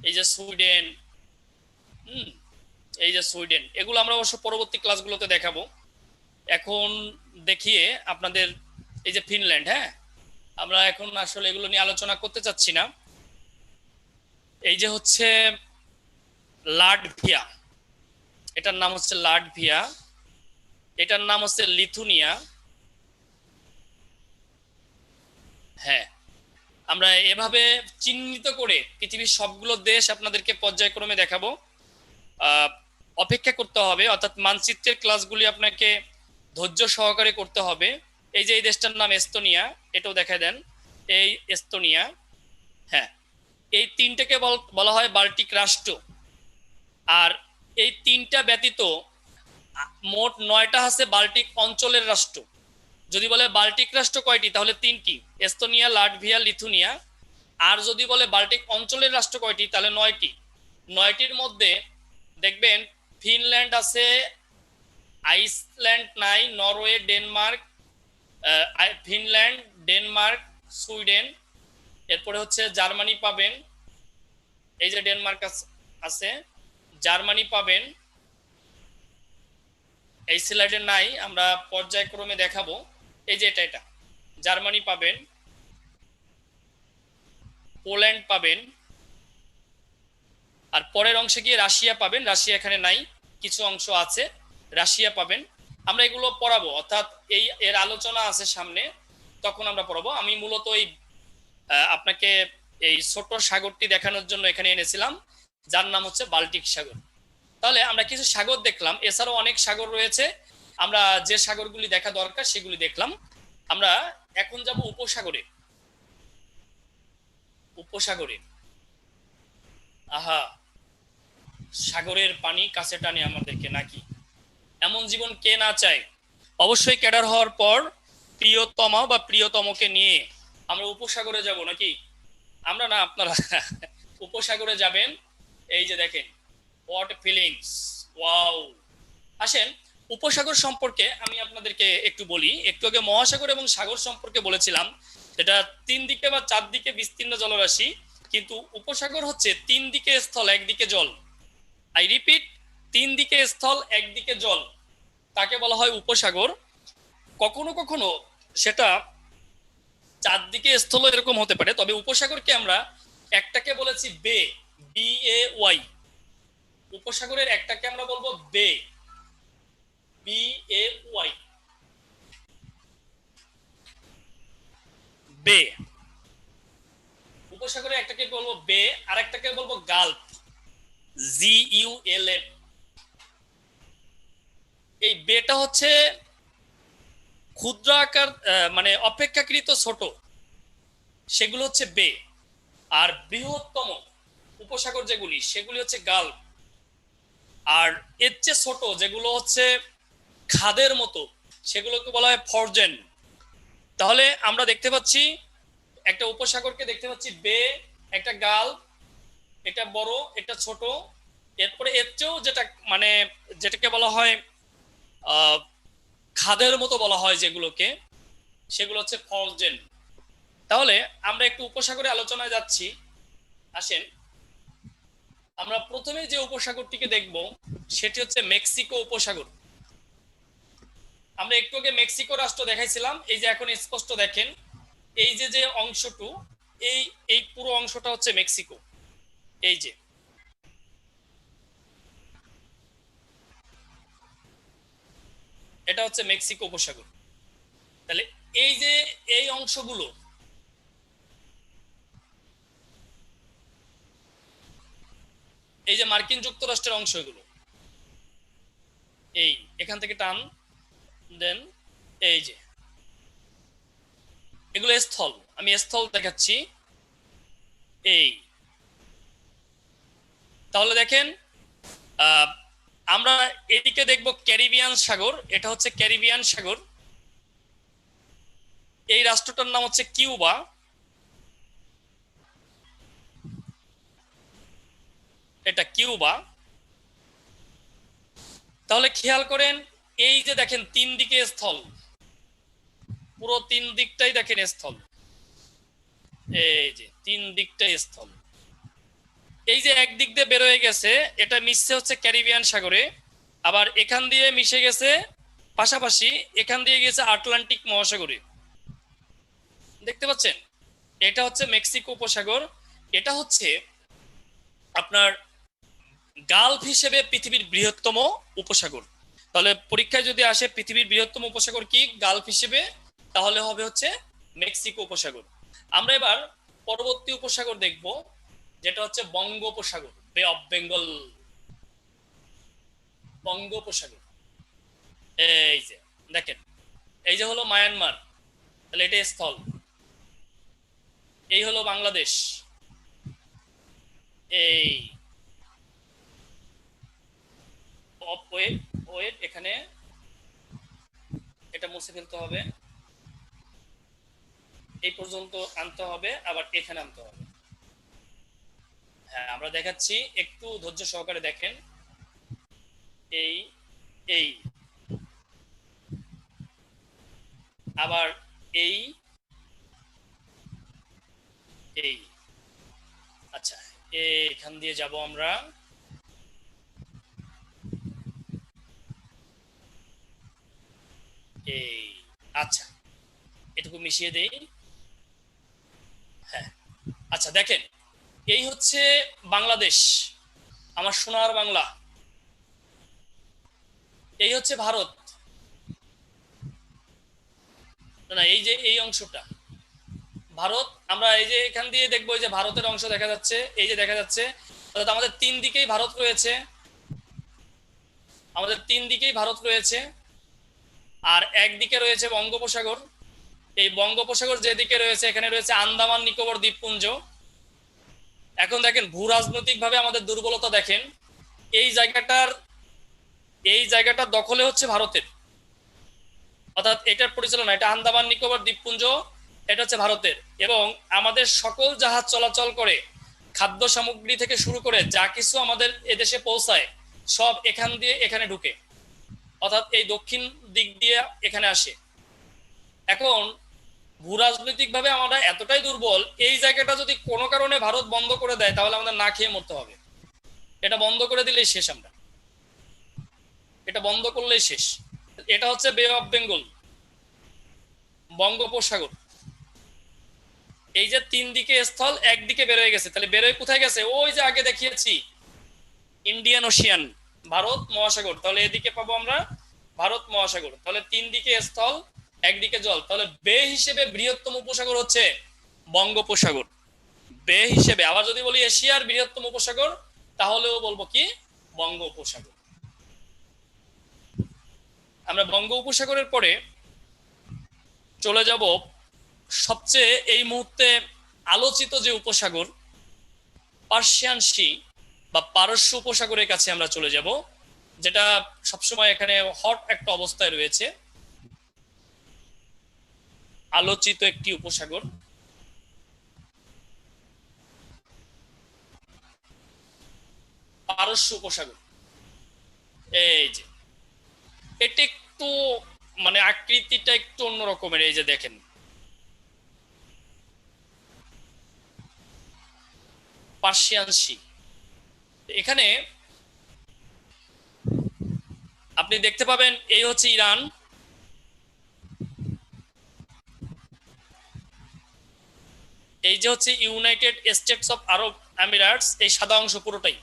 এই যে সুইডেন, এই যে সুইডেন, এগুলো আমরা অবশ্য পরবর্তী ক্লাসগুলোতে দেখাবো। এখন দেখিয়ে আপনাদের এই যে ফিনল্যান্ড, হ্যাঁ, আমরা এখন আসলে এগুলো নিয়ে আলোচনা করতে চাচ্ছি না। এই যে হচ্ছে লাটভিয়া, এটার নাম হচ্ছে লাটভিয়া, এটার নাম হচ্ছে লিথুনিয়া। হ্যাঁ, আমরা এভাবে চিহ্নিত করে পৃথিবীর সবগুলো দেশ আপনাদেরকে পর্যায়ক্রমে দেখাবো। অপেক্ষা করতে হবে, অর্থাৎ মানচিত্রের ক্লাসগুলি আপনাকে ধৈর্য সহকারে করতে হবে। এই যে এই দেশটার নাম এস্তোনিয়া, এটাও দেখায় দেন, এই এস্তোনিয়া। হ্যাঁ, এই তিনটাকে বলা হয় বাল্টিক রাষ্ট্র। আর এই তিনটা ব্যতীত মোট 9টা আছে বাল্টিক অঞ্চলের রাষ্ট্র। যদি বলে বাল্টিক রাষ্ট্র কয়টি, তাহলে 3টি, এস্তোনিয়া, লাটভিয়া, লিথুনিয়া। আর যদি বলে বাল্টিক অঞ্চলের রাষ্ট্র কয়টি, তাহলে 9টি। 9টির মধ্যে দেখবেন ফিনল্যান্ড আছে, আইসল্যান্ড নাই, Norway, Denmark, Finland, Denmark, Sweden, এরপরে হচ্ছে জার্মানি পাবেন, এই যে ডেনমার্ক আছে, জার্মানি পাবেন, এই স্লাইডে নাই, আমরা পর্যায়ক্রমে দেখাবো। এই যে এটা জার্মানি পাবেন, পোল্যান্ড পাবেন, আর পরের অংশে গিয়ে রাশিয়া পাবেন। রাশিয়া এখানে নাই, কিছু অংশ আছে, রাশিয়া পাবেন। আমরা এগুলো পড়াবো, অর্থাৎ এর আলোচনা আছে সামনে, তখন আমরা পড়াবো। আমি মূলত এই আপনাকে এই ছোট সাগরটি দেখানোর জন্য এখানে এনেছিলাম, যার নাম হচ্ছে বাল্টিক সাগর। তাহলে আমরা কিছু সাগর দেখলাম, এছাড়াও অনেক সাগর রয়েছে। আমরা যে সাগরগুলি দেখা দরকার সেগুলি দেখলাম। আমরা এখন যাব উপসাগরে। উপসাগরে, আহা, সাগরের পানি কাছে টানে আমাদেরকে নাকি, এমন জীবন কে না চায়। অবশ্যই ক্যাডার হওয়ার পর প্রিয়তমা বা প্রিয়তমকে নিয়ে আমরা উপসাগরে যাব নাকি? আমরা না, আপনারা উপসাগরে যাবেন। এই যে দেখেন, হোয়াট ফিলিংস, ওয়াও। আসেন, উপসাগর সম্পর্কে আমি আপনাদেরকে একটু বলি। একটু আগে মহাসাগর এবং সাগর সম্পর্কে বলেছিলাম, এটা 3 দিকে বা 4 দিকে বিস্তীর্ণ জলরাশি, কিন্তু উপসাগর হচ্ছে 3 দিকে স্থল, একদিকে জল। আই রিপিট, 3 দিকে স্থল, একদিকে জল, তাকে বলা হয় উপসাগর। কখনো কখনো সেটা 4 দিকে স্থল এরকম হতে পারে, তবে উপসাগরকে আমরা একটাকে বলেছি বে, BAY। উপসাগরের একটাকে আমরা বলবো বে, BAY, বে। উপসাগরের একটাকে বলবো বে, আর একটাকে বলবো গাল্ফ, GULF। এই বেটা হচ্ছে ক্ষুদ্র আকার, মানে অপেক্ষাকৃত ছোট, সেগুলো হচ্ছে বে। আর বৃহত্তম উপসাগর যেগুলি, সেগুলি হচ্ছে গাল্ফ। আর এর চেয়ে ছোট যেগুলো হচ্ছে খাদের মতো, সেগুলোকে বলা হয় ফরজেন। তাহলে আমরা দেখতে পাচ্ছি একটা উপসাগরকে দেখতে পাচ্ছি বে, একটা গাল্ফ, এটা বড়, এটা ছোট। এরপরে এর চেয়েও যেটা, মানে যেটাকে বলা হয় খাদের মতো বলা হয় যেগুলোকে, সেগুলো হচ্ছে ফরজেন। তাহলে আমরা একটু উপসাগরে আলোচনায় যাচ্ছি। আসেন, আমরা প্রথমে যে উপসাগরটিকে দেখব সেটি হচ্ছে মেক্সিকো উপসাগর। আমরা একটু আগে মেক্সিকো রাষ্ট্র দেখাইছিলাম, এই যে এখন স্পষ্ট দেখেন, এই যে যে অংশটু, এই এই পুরো অংশটা হচ্ছে মেক্সিকো। এই যে, এটা হচ্ছে মেক্সিকো উপসাগর। তাহলে এই যে এই অংশগুলো, এই যে মার্কিন যুক্তরাষ্ট্রের অংশ, এগুলো এই এখান থেকে টান দেন, এই যে এগুলো স্থল, আমি স্থল দেখাচ্ছি। এই, তাহলে দেখেন, আমরা এদিকে দেখব ক্যারিবিয়ান সাগর, এটা হচ্ছে ক্যারিবিয়ান সাগর। এই রাষ্ট্রটার নাম হচ্ছে কিউবা। এটা কিউবা। তাহলে খেয়াল করেন, এই যে দেখেন 3 দিকে স্থল, পুরো 3 দিকটাই দেখেন স্থল। এই যে 3 দিকটাই স্থল। এই যে একদিক দিয়ে বের হয়ে গেছে, এটা মিশছে হচ্ছে ক্যারিবিয়ান সাগরে, আবার এখান দিয়ে মিশে গেছে, পাশাপাশি এখান দিয়ে গেছে আটলান্টিক মহাসাগরে। দেখতে পাচ্ছেন, এটা হচ্ছে মেক্সিকো উপসাগর। এটা হচ্ছে আপনার গালফ হিসেবে পৃথিবীর বৃহত্তম উপসাগর। তাহলে পরীক্ষায় যদি আসে পৃথিবীর বৃহত্তম উপসাগর কি গালফ হিসেবে, তাহলে হবে হচ্ছে মেক্সিকো উপসাগর। আমরা এবার পরবর্তী উপসাগর দেখব, যেটা হচ্ছে বঙ্গোপসাগর, বে অফ বেঙ্গল, বঙ্গোপসাগর। এই যে দেখেন, এই যে হলো মায়ানমার, তাহলে এটা স্থল। এই হলো বাংলাদেশ, এই ওয়েট ওয়েট, এখানে এটা মুছে ফেলতে হবে, এই পর্যন্ত আনতে হবে, আবার এখানে আনতে হবে। হ্যাঁ, আমরা দেখাচ্ছি, একটু ধৈর্য সহকারে দেখেন। এই এই আবার এই এই আচ্ছা, এখান দিয়ে যাব আমরা। এই, আচ্ছা, এটুকু মিশিয়ে দেই। হ্যাঁ, আচ্ছা দেখেন, এই হচ্ছে বাংলাদেশ, আমার সোনার বাংলা। এই হচ্ছে ভারত, না এই যে এই অংশটা ভারত। আমরা এই যে এখান দিয়ে দেখবো, এই যে ভারতের অংশ দেখা যাচ্ছে, এই যে দেখা যাচ্ছে, অর্থাৎ আমাদের 3 দিকেই ভারত রয়েছে, আমাদের 3 দিকেই ভারত রয়েছে। আর একদিকে রয়েছে বঙ্গোপসাগর। এই বঙ্গোপসাগর যেদিকে রয়েছে, এখানে রয়েছে আন্দামান নিকোবর দ্বীপপুঞ্জ। এখন দেখেন, ভূ রাজনৈতিক ভাবে আমাদের দুর্বলতা দেখেন, এই জায়গাটার, এই জায়গাটা দখলে হচ্ছে ভারতের। অর্থাৎ এটার পরিচালনা, এটা আন্দামান নিকোবর দ্বীপপুঞ্জ, এটা হচ্ছে ভারতের। এবং আমাদের সকল জাহাজ চলাচল করে, খাদ্য সামগ্রী থেকে শুরু করে যা কিছু আমাদের এদেশে পৌঁছায় সব এখান দিয়ে এখানে ঢুকে, অর্থাৎ এই দক্ষিণ দিক দিয়ে এখানে আসে। এখন ভূরাজনৈতিক ভাবে আমরা এতটাই দুর্বল, এই জায়গাটা যদি কোনো কারণে ভারত বন্ধ করে দেয় তাহলে আমাদের না খেয়ে মরতে হবে। এটা বন্ধ করে দিলেই শেষ, আমরা এটা বন্ধ করলেই শেষ। এটা হচ্ছে বে অফ বেঙ্গল, বঙ্গোপসাগর। এই যে তিন দিকে স্থল, একদিকে বের হয়ে গেছে, তাহলে বের হয়ে কোথায় গেছে? ওই যে আগে দেখিয়েছি ইন্ডিয়ান ওশিয়ান, ভারত মহাসাগর। তাহলে এদিকে পাবো আমরা ভারত মহাসাগর। তাহলে তিন দিকে স্থল, একদিকে জল। তাহলে বে হিসেবে বৃহত্তম উপসাগর হচ্ছে বঙ্গোপসাগর। বে হিসেবে আবার যদি বলি এশিয়ার বৃহত্তম উপসাগর, তাহলেও বলবো কি বঙ্গোপসাগর। আমরা বঙ্গোপসাগরের পরে চলে যাব সবচেয়ে এই মুহূর্তে আলোচিত যে উপসাগর, পার্সিয়ান সি বা পারস্য উপসাগরের কাছে আমরা চলে যাব, যেটা সবসময় এখানে হট একটা অবস্থায় রয়েছে, আলোচিত একটি উপসাগর। পারস্য উপসাগর, এই যে এটা একটু মানে আকৃতিটা একটু অন্য রকমের। এই যে দেখেন, পার্সিয়ান সি, এখানে আপনি দেখতে পাবেন এই হচ্ছে ইরান, এই যে হচ্ছে United states of Arab Emirates, এই সাদা অংশ পুরোটাই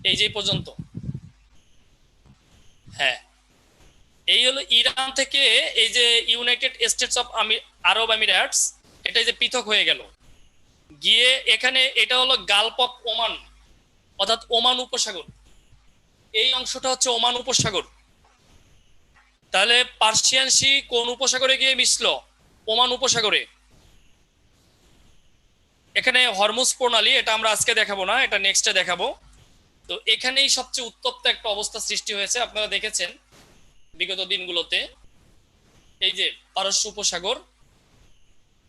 এই যে পর্যন্ত। হ্যাঁ, এই হলো ইরান থেকে এই যে United states of Arab Emirates, এটা যে পৃথক হয়ে গেল গিয়ে এখানে, এটা হলো গালফ অফ ওমান, অর্থাৎ ওমান উপসাগর। এই অংশটা হচ্ছে ওমান উপসাগর। তাহলে পার্সিয়ান সি কোন উপসাগরে গিয়ে মিশলো? ওমান উপসাগরে। এখানে হরমুজ প্রণালী, এটা আমরা আজকে দেখাবো না, এটা নেক্সটে দেখাবো। তো এখানেই সবচেয়ে উত্তপ্ত একটা অবস্থা সৃষ্টি হয়েছে, আপনারা দেখেছেন বিগত দিনগুলোতে। এই যে পারস্য উপসাগর,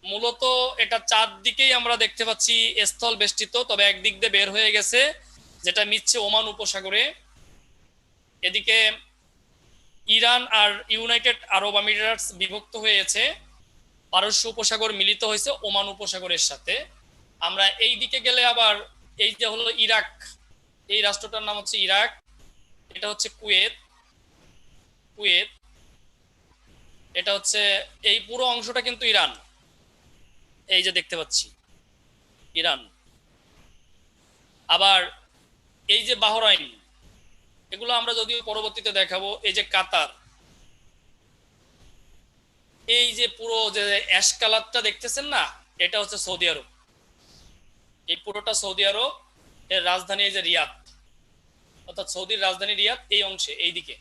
মূলত এটা চারদিকেই আমরা দেখতে পাচ্ছি স্থল বেষ্টিত, তবে একদিক দিয়ে বের হয়ে গেছে যেটা মিশছে ওমান উপসাগরে। এদিকে ইরান আর ইউনাইটেড আরব আমিরাটস বিভক্ত হয়েছে, পারস্য উপসাগর মিলিত হয়েছে ওমান উপসাগরের সাথে। আমরা এই দিকে গেলে আবার এই যে হলো ইরাক, এই রাষ্ট্রটার নাম হচ্ছে ইরাক। এটা হচ্ছে কুয়েত, কুয়েত। এটা হচ্ছে এই পুরো অংশটা কিন্তু ইরান, এই যে দেখতে পাচ্ছি ইরান। আবার এই যে বাহরাইন, এগুলো আমরা যদিও পরবর্তীতে দেখাবো। এই যে কাতার, এই যে পুরো যে অ্যাশ কালারটা দেখতেছেন না, এটা হচ্ছে সৌদি আরব। এই পুরোটা সৌদি আরব, এর রাজধানী এই যে রিয়াদ, অর্থাৎ সৌদির রাজধানী রিয়াদ এই অংশে, এই দিকে।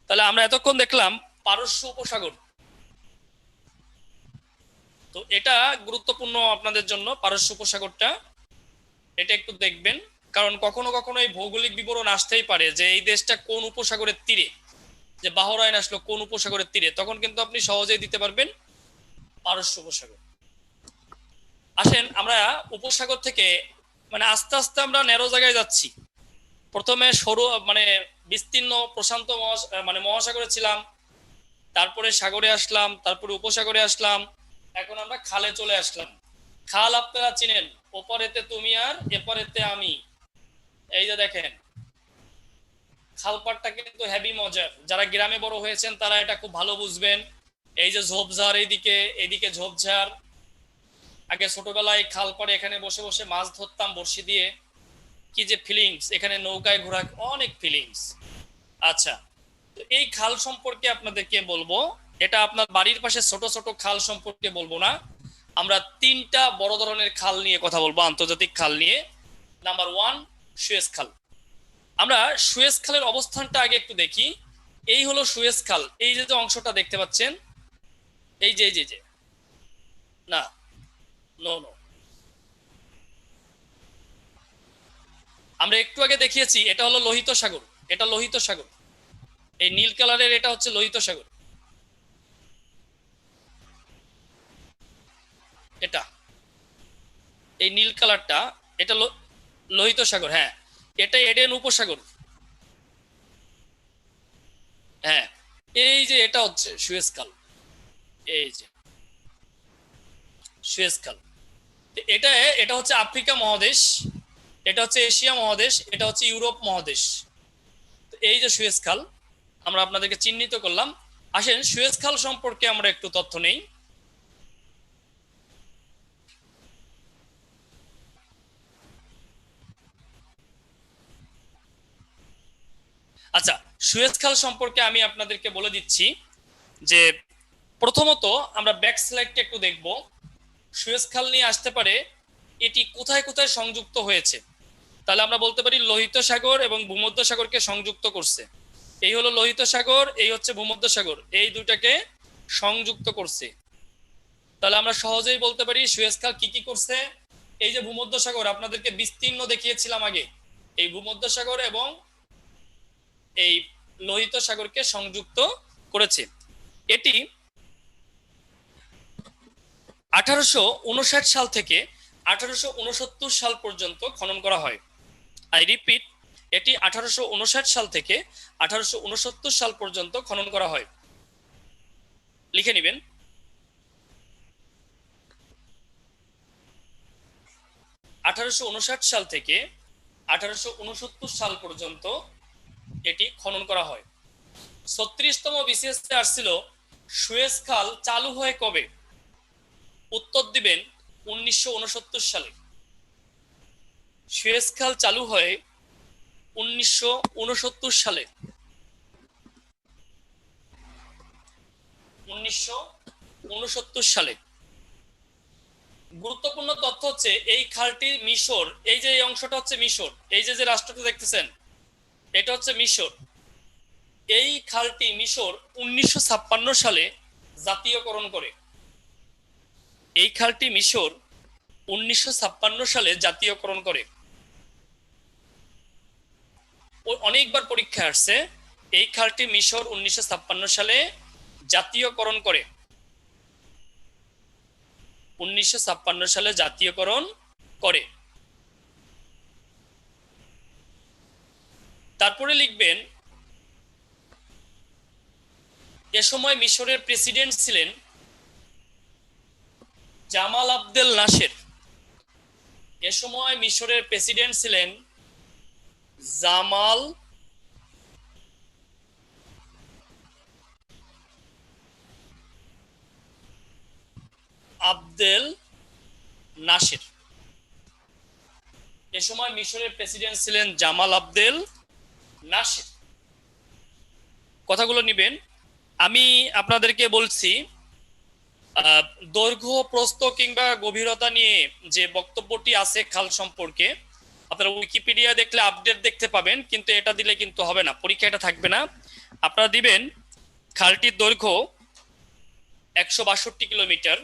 তাহলে আমরা এতক্ষণ দেখলাম পারস্য উপসাগর। তো এটা গুরুত্বপূর্ণ আপনাদের জন্য, পারস্য উপসাগরটা, এটা একটু দেখবেন। কারণ কখনো কখনো এই ভৌগোলিক বিবরণ আসতেই পারে যে এই দেশটা কোন উপসাগরের তীরে, যে বাহরাইন আসলো কোন উপসাগরের তীরে, তখন কিন্তু আপনি সহজেই দিতে পারবেন পারস্য উপসাগর। আসেন আমরা উপসাগর থেকে মানে আস্তে আস্তে আমরা ন্যারো জায়গায় যাচ্ছি। প্রথমে সরু মানে বিস্তীর্ণ প্রশান্ত মানে মহাসাগরে ছিলাম, তারপরে সাগরে আসলাম, তারপরে উপসাগরে আসলাম, এখন আমরা খালে চলে আসলাম। খাল আপনারা চিনেন, ওপারেতে তুমি আর এপারেতে আমি। এই যে দেখেন খালপাড়টা কিন্তু হেভি মজার, যারা গ্রামে বড় হয়েছেন তারা এটা খুব ভালো বুঝবেন। এই যে ঝোপঝাড়, এইদিকে এইদিকে ঝোপঝাড়। আগে ছোটবেলায় খালপাড়ে এখানে বসে বসে মাছ ধরতাম বড়শি দিয়ে, কি যে ফিলিংস, এখানে নৌকায় ঘোরা অনেক ফিলিংস। আচ্ছা, তো এই খাল সম্পর্কে আপনাদেরকে বলবো, এটা আপনার বাড়ির পাশে ছোট ছোট খাল সম্পর্কে বলবো না, আমরা তিনটা বড় ধরনের খাল নিয়ে কথা বলবো, আন্তর্জাতিক খাল নিয়ে। নাম্বার ওয়ান, সুয়েজ খাল। আমরা সুয়েজ খালের অবস্থানটা আগে একটু দেখি। এই হলো সুয়েজ খাল, এই যে অংশটা দেখতে পাচ্ছেন, এই যে এই যে না, নো নো, আমরা একটু আগে দেখিয়েছি এটা হলো লোহিত সাগর, এটা লোহিত সাগর। এই নীল কালারের এটা হচ্ছে লোহিত সাগর। এই নীল কালারটা, এটা লোহিত সাগর। হ্যাঁ, এটা এডেন উপসাগর। হ্যাঁ, এই যে এটা হচ্ছে সুয়েজ খাল, এই যে সুয়েজ খাল। এটা এটা হচ্ছে আফ্রিকা মহাদেশ, এটা হচ্ছে এশিয়া মহাদেশ, এটা হচ্ছে ইউরোপ মহাদেশ। এই যে সুয়েজ খাল আমরা আপনাদেরকে চিহ্নিত করলাম। আসেন সুয়েজ খাল সম্পর্কে আমরা একটু তথ্য নেই। আচ্ছা, সুয়েজ খাল সম্পর্কে আমি আপনাদেরকে বলে দিচ্ছি যে প্রথমত আমরা ব্যাক স্লাইডটা একটু দেখব। সুয়েজ খাল নিয়ে আসতে পারে এটি কোথায় কোথায় সংযুক্ত হয়েছে। তাহলে আমরা বলতে পারি লোহিত সাগর এবং ভূমধ্য সাগরকে সংযুক্ত করছে। এই হলো লোহিত সাগর, এই হচ্ছে ভূমধ্য সাগর, এই দুটাকে সংযুক্ত করছে। তাহলে আমরা সহজেই বলতে পারি সুয়েজ খাল কি কি করছে। এই যে ভূমধ্য সাগর আপনাদেরকে বিস্তীর্ণ দেখিয়েছিলাম আগে, এই ভূমধ্য সাগর এবং এই লোহিত সাগরকে সংযুক্ত করেছে। এটি 1859 সাল থেকে 1869 সাল পর্যন্ত খনন করা হয়। আই রিপিট, এটি 1859 সাল থেকে 1869 সাল পর্যন্ত খনন করা হয়। লিখে নেবেন। 1859 সাল থেকে 1869 সাল পর্যন্ত এটি খনন করা হয়। 36তম বিসিএস আসছিল সুয়েজ খাল চালু হয় কবে? উত্তর দিবেন 1969 সালে। সুয়েজ খাল চালু হয় 1969 সালে। 1969 সালে। গুরুত্বপূর্ণ তথ্য হচ্ছে এই খালটি মিশর, এই যে এই অংশটা হচ্ছে মিশর, এই যে যে রাষ্ট্রটা দেখতেছেন এটা হচ্ছে মিশর। এই খালটি মিশর 1956 সালে জাতীয়করণ করে। এই খালটি মিশর 1956 সালে জাতীয়করণ করে। অনেকবার পরীক্ষা আসছে, এই খালটি মিশর 1956 সালে জাতীয়করণ করে। 1956 সালে জাতীয়করণ করে। তারপরে লিখবেন এ সময় মিশরের প্রেসিডেন্ট ছিলেন জামাল আবদেল নাসের। এ সময় মিশরের প্রেসিডেন্ট ছিলেন জামাল আবদেল নাসের। এ সময় মিশরের প্রেসিডেন্ট ছিলেন জামাল আবদেল নাসের। কথাগুলো নিবেন। আমি আপনাদেরকে বলছি দৈর্ঘ্য, প্রস্থ কিংবা গভীরতা নিয়ে যে বক্তব্যটি আছে খাল সম্পর্কে, আপনারা উইকিপিডিয়া দেখলে আপডেট দেখতে পাবেন, কিন্তু এটা দিলে কিন্তু হবে না, পরীক্ষা এটা থাকবে না। আপনারা দিবেন খালটির দৈর্ঘ্য 162 কিলোমিটার,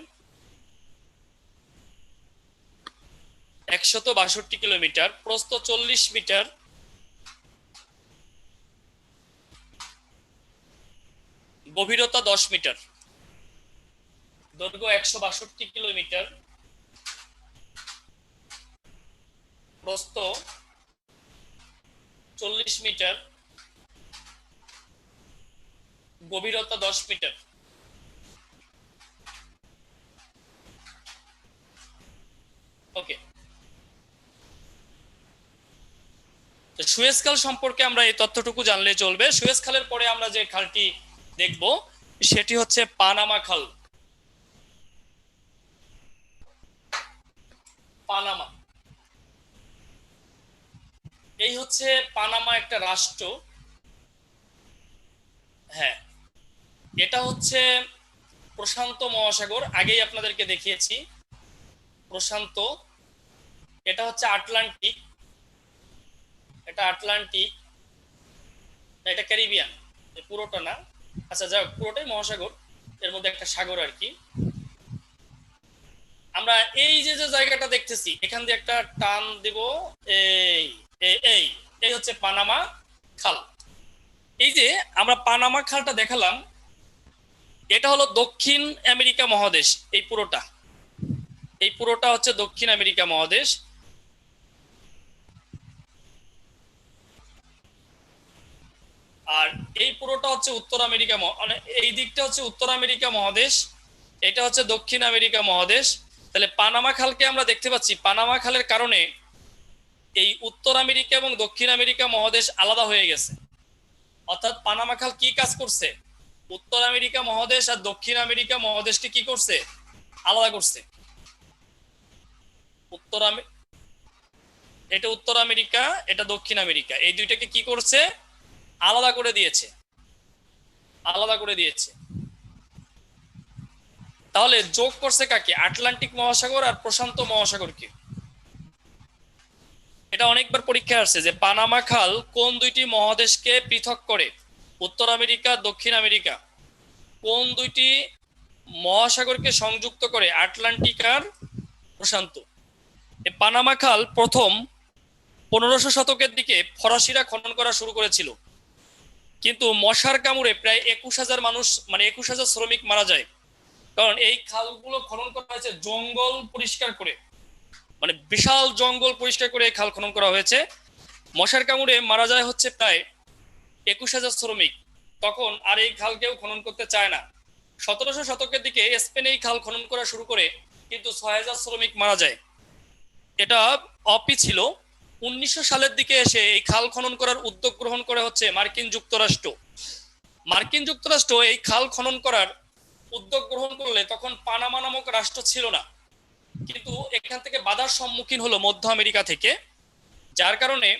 162 কিলোমিটার, প্রস্থ 40 মিটার, গভীরতা 10 মিটার। দৈর্ঘ্য 162 কিলোমিটার, প্রস্থ 40 মিটার, গভীরতা 10 মিটার। ওকে, সুয়েজ খাল সম্পর্কে আমরা এই তথ্যটুকু জানলে চলবে। সুয়েজ খালের পরে আমরা যে খালটি দেখব সেটি হচ্ছে পানামা খাল। পানামা, এই হচ্ছে পানামা একটা রাষ্ট্র। হ্যাঁ, এটা হচ্ছে প্রশান্ত মহাসাগর, আগেই আপনাদেরকে দেখিয়েছি প্রশান্ত। এটা হচ্ছে আটলান্টিক, এটা আটলান্টিক, এটা ক্যারিবিয়ান, পুরোটা না। আচ্ছা যাক, পুরোটাই মহাসাগর, এর মধ্যে একটা সাগর আর কি। আমরা এই যে যে জায়গাটা দেখতেছি এখান দিয়ে একটা টান দিব, এই এই এই হচ্ছে পানামা খাল। এই যে আমরা পানামা খালটা দেখালাম, এটা হলো দক্ষিণ আমেরিকা মহাদেশ। এই পুরোটা, এই পুরোটা হচ্ছে দক্ষিণ আমেরিকা মহাদেশ। আর এই পুরোটা হচ্ছে উত্তর আমেরিকা, মানে এই দিকটা হচ্ছে উত্তর আমেরিকা মহাদেশ, এটা হচ্ছে দক্ষিণ আমেরিকা মহাদেশ। তাহলে পানামা খালকে আমরা দেখতে পাচ্ছি, পানামা খালের কারণে এই উত্তর আমেরিকা এবং দক্ষিণ আমেরিকা মহাদেশ আলাদা হয়ে গেছে। অর্থাৎ পানামা খাল কি কাজ করছে, উত্তর আমেরিকা মহাদেশ আর দক্ষিণ আমেরিকা মহাদেশকে কি করছে, আলাদা করছে। এটা উত্তর আমেরিকা, এটা দক্ষিণ আমেরিকা, এই দুইটাকে কি করছে, আলাদা করে দিয়েছে, আলাদা করে দিয়েছে। তাহলে যোগ করছে কাকে, আটলান্টিক মহাসাগর আর প্রশান্ত মহাসাগরকে। এটা অনেকবার পরীক্ষা আসছে যে পানামা খাল কোন দুইটি মহাদেশকে পৃথক করে, উত্তর আমেরিকা দক্ষিণ আমেরিকা, কোন দুইটি মহাসাগরকে সংযুক্ত করে, আটলান্টিক আর প্রশান্ত। এই পানামা খাল প্রথম 1500 শতকের দিকে ফরাসিরা খনন করা শুরু করেছিল, কিন্তু মশার কামড়ে প্রায় 21,000 মানুষ, মানে 21,000 শ্রমিক মারা যায়। কারণ এই খালগুলো খনন করা হয়েছে জঙ্গল পরিষ্কার করে, মানে বিশাল জঙ্গল পরিষ্কার করে এই খাল খনন করা হয়েছে। মশার কামড়ে মারা যায় হচ্ছে প্রায় 21,000 শ্রমিক। তখন আর এই খাল কেউ খনন করতে চায় না। 1700 শতকের দিকে স্পেনে এই খাল খনন করা শুরু করে, কিন্তু 6,000 শ্রমিক মারা যায়। এটা অপি ছিল। 1900 সালের দিকে এসে এই খাল খনন করার উদ্যোগ গ্রহণ করে হচ্ছে মার্কিন যুক্তরাষ্ট্র। মার্কিন যুক্তরাষ্ট্র এই খাল খনন করার উদ্যোগ গ্রহণ করলে তখন পানামা নামক রাষ্ট্র ছিল না, কিন্তু এখান থেকে বাধার সম্মুখীন হলো মধ্য আমেরিকা থেকে। যার কারণে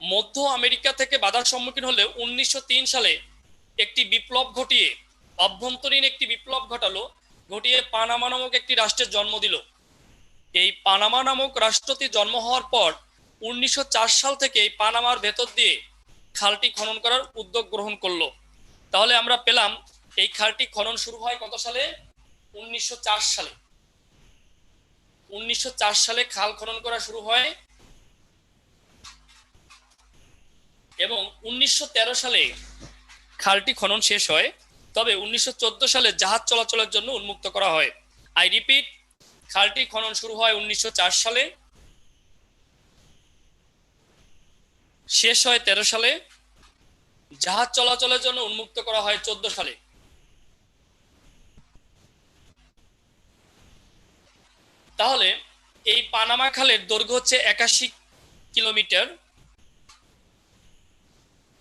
মধ্য আমেরিকা থেকে বাধার সম্মুখীন হলে 1903 সালে একটি বিপ্লব ঘটিয়ে, অভ্যন্তরীণ একটি বিপ্লব ঘটিয়ে পানামা নামক একটি রাষ্ট্রের জন্ম দিল। এই পানামা নামক রাষ্ট্রটি জন্ম হওয়ার পর 1904 সাল থেকে এই পানামার ভেতর দিয়ে খালটি খনন করার উদ্যোগ গ্রহণ করলো। তাহলে আমরা পেলাম এই খালটি খনন শুরু হয় কত সালে, 1904 সালে। 1904 সালে খাল খনন করা শুরু হয় এবং 1913 সালে খালটি খনন শেষ হয়। তবে 1914 সালে জাহাজ চলাচলের জন্য উন্মুক্ত করা হয়। আই রিপিট, খালটি খনন শুরু হয় 1904 সালে, শেষ হয় 13 সালে, জাহাজ চলাচলের জন্য উন্মুক্ত করা হয় 14 সালে। তাহলে এই পানামা খালের দৈর্ঘ্য হচ্ছে 81 কিলোমিটার।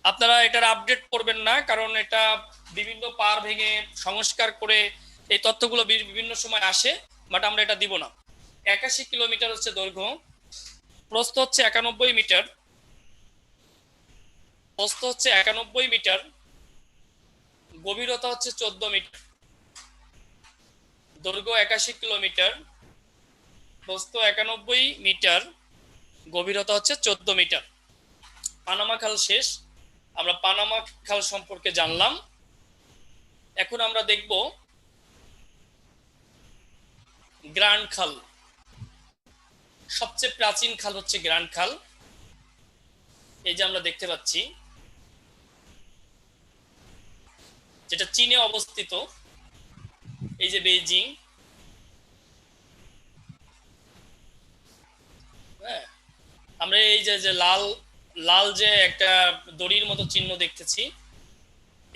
আপনারা এটার আপডেট করবেন না, কারণ এটা বিভিন্ন পার ভেঙে সংস্কার করে এই তথ্যগুলো বিভিন্ন সময় আসে, বাট আমরা এটা দিব না। 81 কিলোমিটার হচ্ছে দৈর্ঘ্য, প্রস্থ হচ্ছে 91 মিটার, প্রস্থ হচ্ছে 91 মিটার, গভীরতা হচ্ছে 14 মিটার। দৈর্ঘ্য 81 কিলোমিটার, প্রস্থ 91 মিটার, গভীরতা হচ্ছে 14 মিটার। পানামা খাল শেষ, আমরা পানামা খাল সম্পর্কে জানলাম। এখন আমরা দেখব গ্র্যান্ড খাল। সবচেয়ে প্রাচীন খাল হচ্ছে গ্র্যান্ড খাল। এই যে আমরা দেখতে পাচ্ছি, যেটা চীনে অবস্থিত, এই যে বেইজিং, হ্যাঁ, আমরা এই যে লাল লাল যে একটা দড়ির মতো চিহ্ন দেখতেছি,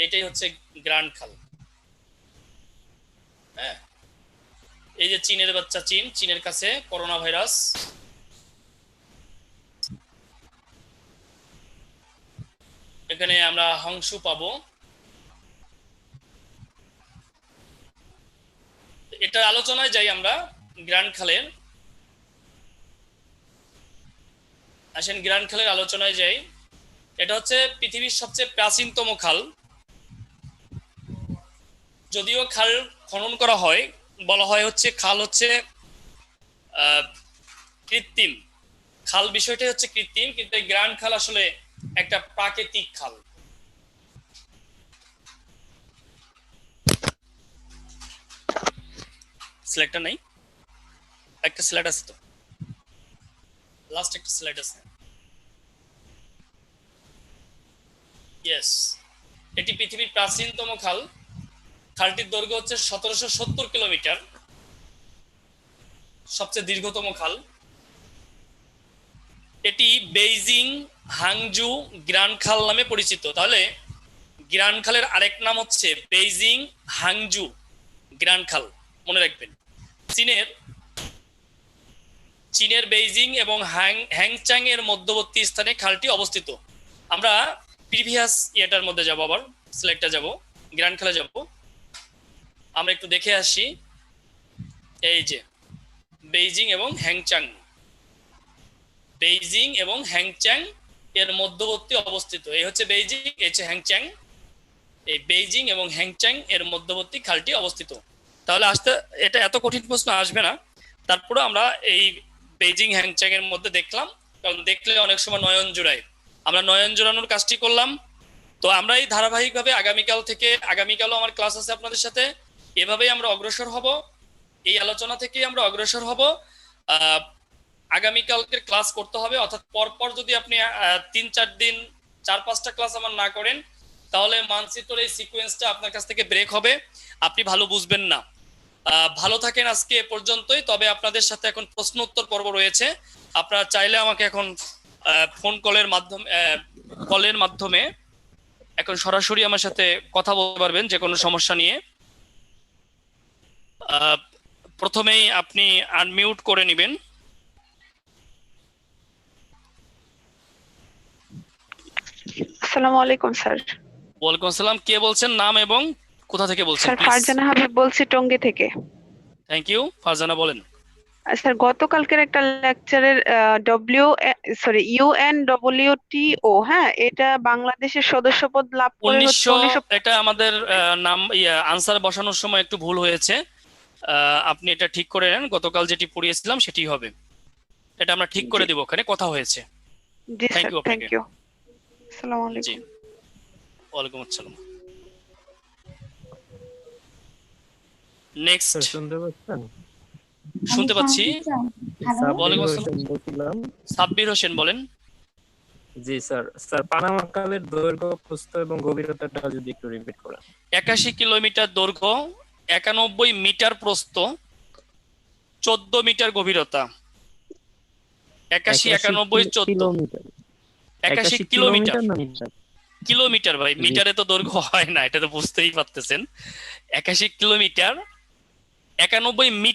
এটাই হচ্ছে গ্র্যান্ড খাল। হ্যাঁ, এই যে চীনের বাচ্চা, চীনের কাছে করোনা ভাইরাস, এখানে আমরা হাংসু পাবো। এটার আলোচনায় যাই আমরা গ্র্যান্ড খালের। আসেন গ্র্যান্ড খালের আলোচনায় যাই। এটা হচ্ছে পৃথিবীর সবচেয়ে প্রাচীনতম খাল। যদিও খাল খনন করা হয়, বলা হয় হচ্ছে খাল হচ্ছে কৃত্রিম। খাল বিষয়টা হচ্ছে কৃত্রিম, কিন্তু এই গ্র্যান্ড খাল আসলে একটা প্রাকৃতিক খাল। স্লাইডটা নাই, একটা স্লাইড আছে তো, লাস্ট একটা স্লাইড আছে। ইয়েস, এটি পৃথিবীর প্রাচীনতম খাল। খালটির দৈর্ঘ্য হচ্ছে 1770 কিলোমিটার। সবচেয়ে দীর্ঘতম খাল। এটি বেইজিং হাংজু গ্রান্ড খাল নামে পরিচিত। তাহলে গ্রান্ড খালের আরেক নাম হচ্ছে বেইজিং হাংজু গ্রান্ড খাল, মনে রাখবেন। চীনের চীনের বেইজিং এবং হ্যাংচাং এর মধ্যবর্তী স্থানে খালটি অবস্থিত। আমরা প্রিভিয়াস ইয়েটার মধ্যে যাব, আবার সিলেক্টে যাব, গ্রান্ড খালে যাব। আমরা একটু দেখে আসি। এই যে বেইজিং এবং হ্যাংচাং, বেইজিং এবং হ্যাংচাং এর মধ্যবর্তী অবস্থিত। এই হচ্ছে বেইজিং, এই হচ্ছে হ্যাংচাং। এই বেইজিং এবং হ্যাংচাং এর মধ্যবর্তী খালটি অবস্থিত। তাহলে এটা এত কঠিন প্রশ্ন আসবে না। তারপরে আমরা এই বেইজিং হ্যাংচাং এর মধ্যে দেখলাম, কারণ দেখলে অনেক সময় নয়ন জোড়ায়, আমরা নয়ন জোড়ানোর কাজটি করলাম। তো আমরা এই ধারাবাহিকভাবে আগামীকালও আমার ক্লাস আছে আপনাদের সাথে, এভাবেই আমরা অগ্রসর হব, এই আলোচনা থেকে আমরা অগ্রসর হব। আগামীকালকের ক্লাস করতে হবে, অর্থাৎ পরপর যদি আপনি 3-4 দিন 4-5টা ক্লাস আমার না করেন, তাহলে মানচিত্রের এই সিকোয়েন্সটা আপনার কাছ থেকে ব্রেক হবে, আপনি ভালো বুঝবেন না। ভালো থাকেন, আজকে এ পর্যন্তই। তবে আপনাদের সাথে এখন প্রশ্ন উত্তর পর্ব রয়েছে। আপনারা চাইলে আমাকে এখন ফোন কলের মাধ্যমে এখন সরাসরি আমার সাথে কথা বলতে পারবেন যে কোনো সমস্যা নিয়ে। প্রথমেই আপনি আনমিউট করে নেবেন। আসসালামু আলাইকুম স্যার। ওয়ালাইকুম আসসালাম। কে বলছেন, নাম এবং কোথা থেকে বলছেন? স্যার ফারজানা হাবিব বলছি, টঙ্গী থেকে। Thank you. ফারজানা বলেন। স্যার গতকালকের একটা লেকচারের UNWTO, হ্যাঁ, এটা বাংলাদেশের সদস্যপদ লাভ করে হচ্ছে 1900, এটা আমাদের নাম আনসার বসানোর সময় একটু ভুল হয়েছে, আপনি এটা ঠিক করে নেন। গতকাল যেটি পড়িয়েছিলাম সেটি হবে, এটা আমরা ঠিক করে দেব, ওখানে কথা হয়েছে। জি থ্যাংক স্যার, ইউ থ্যাংক আপনাকে। ইউ। আসসালামু জি, আলাইকুম। ওয়ালাইকুম আসসালাম। নেক্সট। শুনতে পাচ্ছেন? শুনতে পাচ্ছি। ওয়ালাইকুম সাব্বির আসসালাম। হোসেন বলছিলাম। সাব্বির হোসেন বলেন। জি স্যার। স্যার পানামা খালের দৈর্ঘ্য, প্রস্থ এবং গভীরতাটা যদি একটু রিপিট করেন। 81 কিলোমিটার দৈর্ঘ্য, 91 মিটার প্রস্থ, 14 মিটার গভীরতা। 81, 91, 14, কিলোমিটার। 81 কিলোমিটার। না মিটার? কিলোমিটার ভাই, মিটারে তো দৈর্ঘ্য হয় না, এটা তো বুঝতেই পারতেছেন। 81 কিলোমিটার, 91 মিটার।